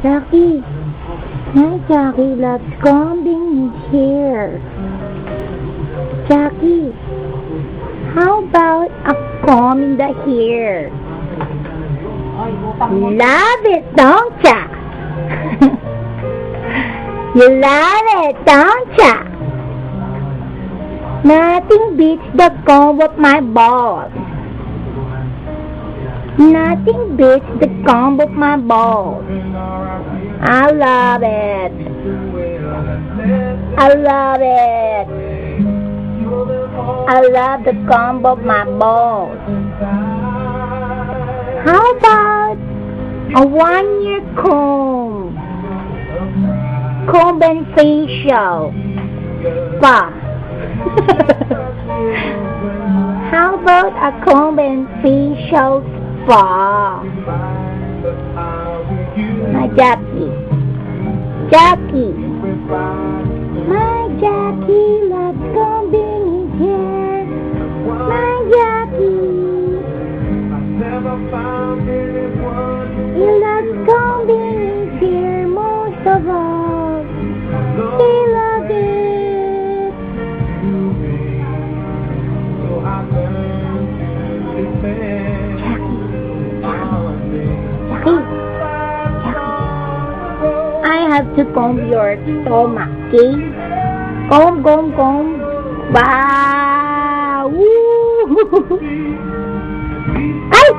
Jackie. Hi, Jackie loves combing his hair. Jackie, how about a comb in the hair? Love it, don't ya? You love it, don't ya? Nothing beats the comb of my balls. Nothing beats the comb of my balls. I love it. I love it. I love the comb of my balls. How about a 1-year comb? Comb and facial spa. How about a comb and facial spa? My Jackie. Jackie. My Jackie loves combing his hair. My Jackie. He loves combing his hair most of all. He loves it. Jackie. I have to comb your stomach, okay? Comb, comb, comb. Wow! Woo! Ay!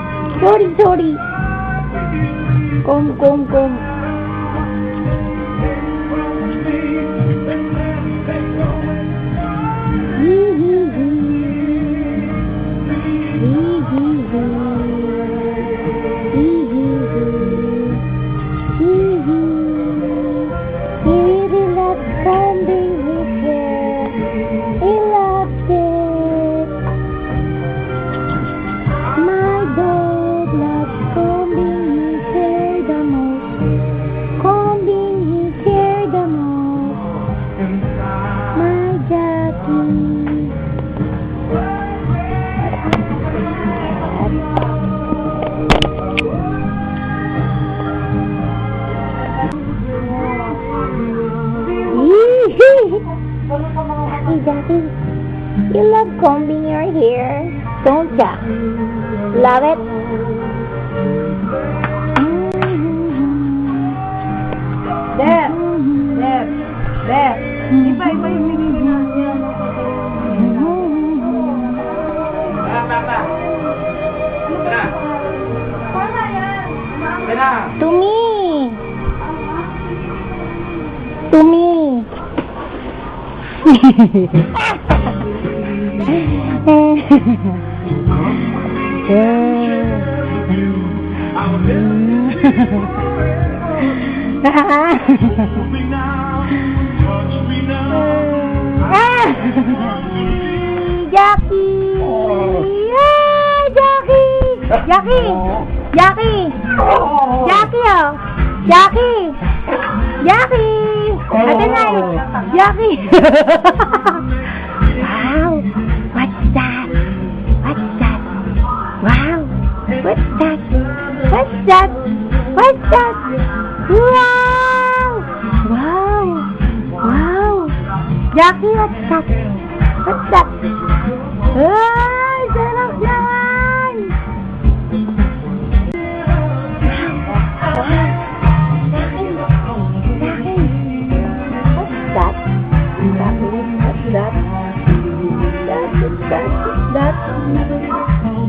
Sorry, sorry. Comb, comb, comb. Jackie, you love combing your hair, don't ya? Love it? Deb! Deb! Deb! Iba yung binigay natin. Pa! Tara! Tara yan! Tara! To me! To me! Jackie! Jackie! Jackie! Jackie! Jackie, oh! Jackie! Jackie! Ate na yun! Jackie! Wow! What's that? What's that? Wow! What's that? What's that? What's that? Wow! Wow! Wow! Jackie, what's that? What's that? Ay! Sarap naman! That.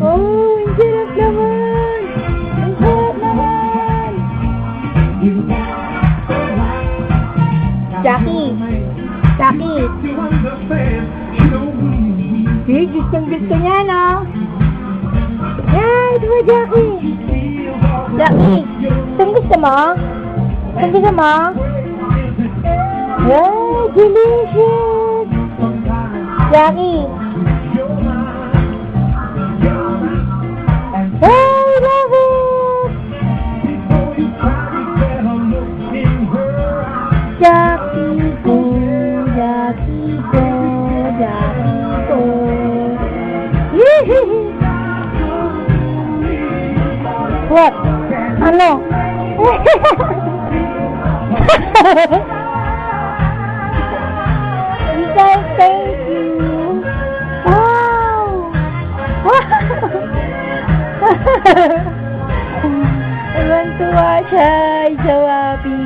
Oh, ang sarap naman! Ang sarap naman! Jackie! Jackie! Eh, gustong-gusto niya, no? Yan, diba, Jackie? Jackie! Gustong-gusto mo? Gustong-gusto mo? Ay, delicious! Jackie! I love it! Jackie go, Jackie go, Jackie go. What? Ano? He said thank you. Wow. Tuwan-tuwa siya. He's so happy.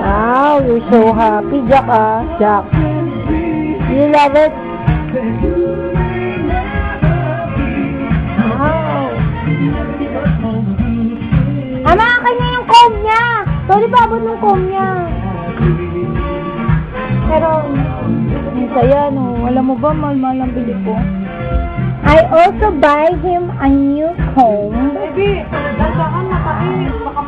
Wow, you're so happy, Jack, ah. Jack. You love it? Wow. Ama, akin na yung comb niya. Sorry, babot ng comb niya. Pero, ang saya, no? Alam mo ba, mahal-mahal ang bili ko. I also buy him a new comb. Baby, dasakan na tayo. Baka